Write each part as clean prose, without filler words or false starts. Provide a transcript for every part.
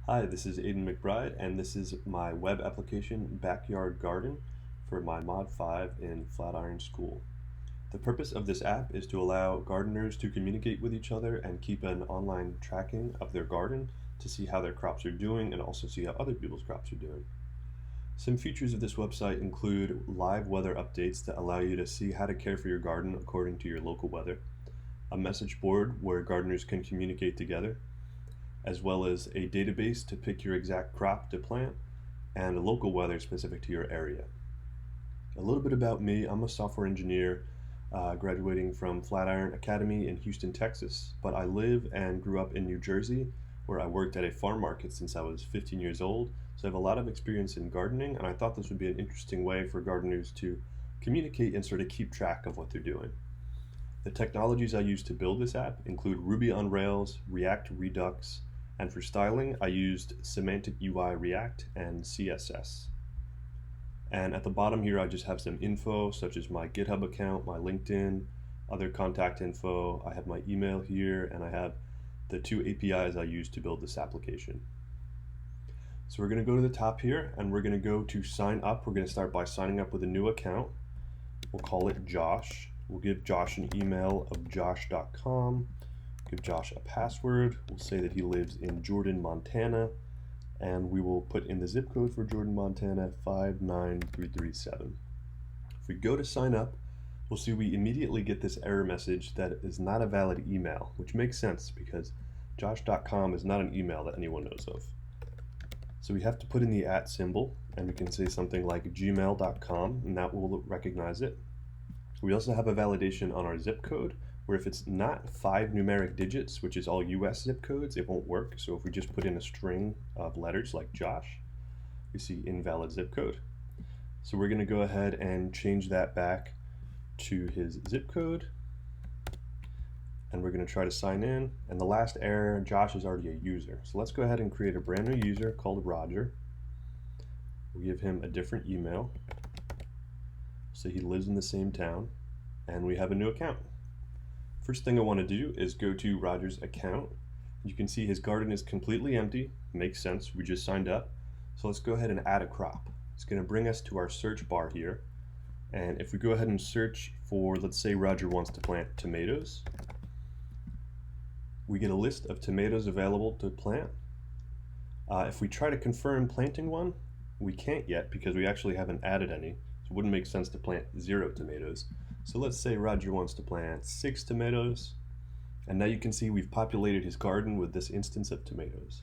Hi, this is Aiden McBride, and this is my web application, BackyardGarden, for my Mod 5 in Flatiron School. The purpose of this app is to allow gardeners to communicate with each other and keep an online tracking of their garden to see how their crops are doing and also see how other people's crops are doing. Some features of this website include live weather updates that allow you to see how to care for your garden according to your local weather, a message board where gardeners can communicate together, as well as a database to pick your exact crop to plant, and a local weather specific to your area. A little bit about me: I'm a software engineer graduating from Flatiron Academy in Houston, Texas, but I live and grew up in New Jersey, where I worked at a farm market since I was 15 years old. So I have a lot of experience in gardening, and I thought this would be an interesting way for gardeners to communicate and sort of keep track of what they're doing. The technologies I use to build this app include Ruby on Rails, React Redux, and for styling, I used Semantic UI React and CSS. And at the bottom here, I just have some info, such as my GitHub account, my LinkedIn, other contact info. I have my email here, and I have the two APIs I use to build this application. So we're going to go to the top here, and we're going to go to sign up. We're going to start by signing up with a new account. We'll call it Josh. We'll give Josh an email of josh.com. Give Josh a password. We'll say that he lives in Jordan, Montana, and we will put in the zip code for Jordan, Montana 59337. If we go to sign up, we'll see we immediately get this error message that is not a valid email, which makes sense because josh.com is not an email that anyone knows of. So we have to put in the @ symbol, and we can say something like gmail.com, and that will recognize it. We also have a validation on our zip code, where if it's not 5 numeric digits, which is all US zip codes, it won't work. So if we just put in a string of letters like Josh, we see invalid zip code. So we're going to go ahead and change that back to his zip code, and we're going to try to sign in. And the last error, Josh is already a user. So let's go ahead and create a brand new user called Roger. We'll give him a different email, so he lives in the same town, and we have a new account. First thing I want to do is go to Roger's account. You can see his garden is completely empty. Makes sense, we just signed up. So let's go ahead and add a crop. It's going to bring us to our search bar here. And if we go ahead and search for, let's say Roger wants to plant tomatoes, we get a list of tomatoes available to plant. If we try to confirm planting one, we can't yet because we actually haven't added any. So it wouldn't make sense to plant 0 tomatoes. So let's say Roger wants to plant 6 tomatoes, and now you can see we've populated his garden with this instance of tomatoes.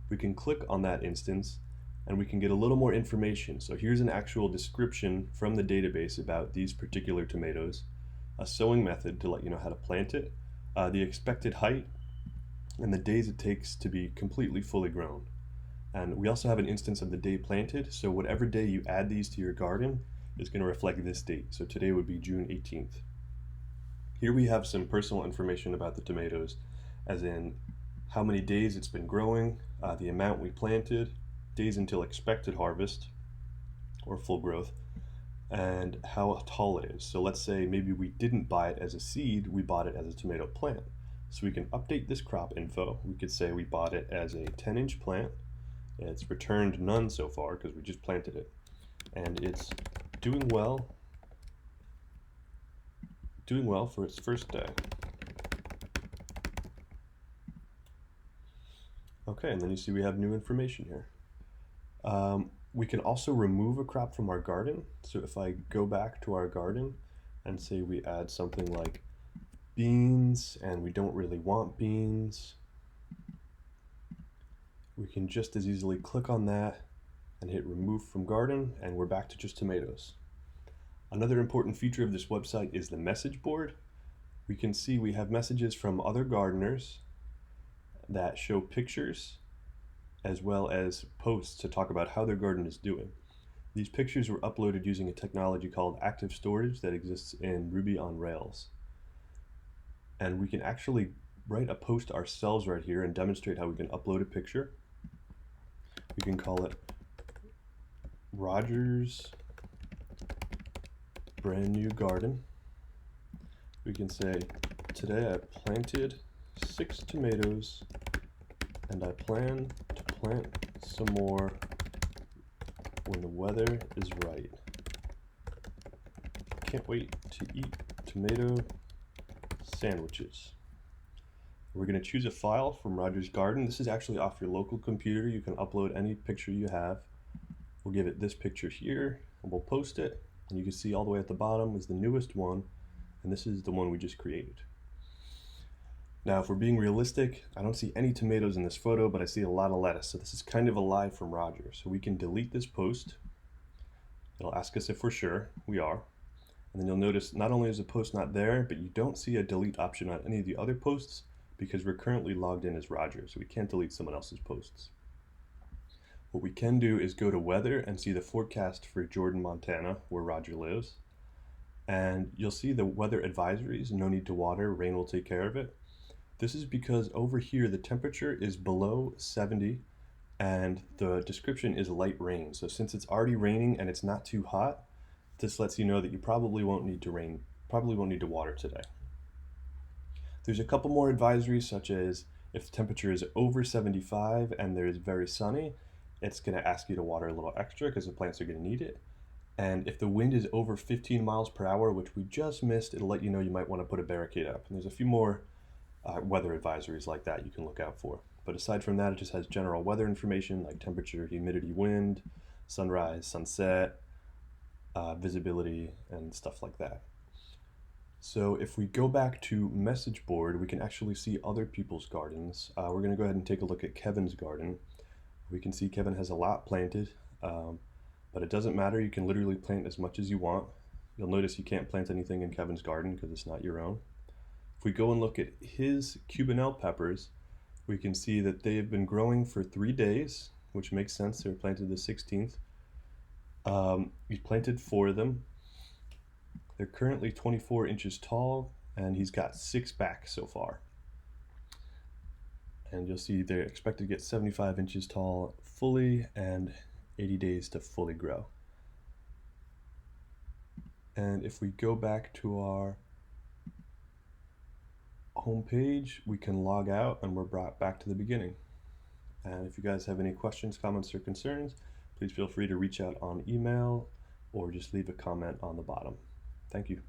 We can click on that instance and we can get a little more information. So here's an actual description from the database about these particular tomatoes, a sowing method to let you know how to plant it, the expected height, and the days it takes to be completely fully grown. And we also have an instance of the day planted, so whatever day you add these to your garden is going to reflect this date. So today would be June 18th. Here we have some personal information about the tomatoes, as in how many days it's been growing, the amount we planted, days until expected harvest or full growth, and how tall it is. So let's say maybe we didn't buy it as a seed, we bought it as a tomato plant. So we can update this crop info. We could say we bought it as a 10-inch plant. It's returned none so far because we just planted it, and it's doing well for its first day. Okay, and then you see we have new information here. We can also remove a crop from our garden. So if I go back to our garden and say we add something like beans, and we don't really want beans, we can just as easily click on that and hit remove from garden, and we're back to just tomatoes. Another important feature of this website is the message board. We can see we have messages from other gardeners that show pictures as well as posts to talk about how their garden is doing. These pictures were uploaded using a technology called active storage that exists in Ruby on Rails. And we can actually write a post ourselves right here and demonstrate how we can upload a picture. We can call it Roger's brand new garden. We can say, today I planted 6 tomatoes and I plan to plant some more when the weather is right. Can't wait to eat tomato sandwiches. We're going to choose a file from Roger's Garden. This is actually off your local computer. You can upload any picture you have. We'll give it this picture here, and we'll post it. And you can see all the way at the bottom is the newest one, and this is the one we just created. Now, if we're being realistic, I don't see any tomatoes in this photo, but I see a lot of lettuce. So this is kind of a lie from Roger. So we can delete this post. It'll ask us if we're sure. We are. And then you'll notice not only is the post not there, but you don't see a delete option on any of the other posts because we're currently logged in as Roger, so we can't delete someone else's posts. What we can do is go to weather and see the forecast for Jordan, Montana, where Roger lives. And you'll see the weather advisories, no need to water, rain will take care of it. This is because over here the temperature is below 70 and the description is light rain. So since it's already raining and it's not too hot, this lets you know that you probably won't need to water today. There's a couple more advisories, such as if the temperature is over 75 and there is very sunny, it's going to ask you to water a little extra because the plants are going to need it. And if the wind is over 15 miles per hour, which we just missed, it'll let you know you might want to put a barricade up. And there's a few more weather advisories like that you can look out for. But aside from that, it just has general weather information like temperature, humidity, wind, sunrise, sunset, visibility, and stuff like that. So if we go back to message board, we can actually see other people's gardens. We're going to go ahead and take a look at Kevin's garden. We can see Kevin has a lot planted, but it doesn't matter. You can literally plant as much as you want. You'll notice you can't plant anything in Kevin's garden because it's not your own. If we go and look at his cubanelle peppers, we can see that they have been growing for 3 days, which makes sense. They were planted the 16th. He planted 4 of them. They're currently 24 inches tall, and he's got 6 back so far. And you'll see they're expected to get 75 inches tall fully and 80 days to fully grow. And if we go back to our home page, we can log out and we're brought back to the beginning. And if you guys have any questions, comments, or concerns, please feel free to reach out on email or just leave a comment on the bottom. Thank you.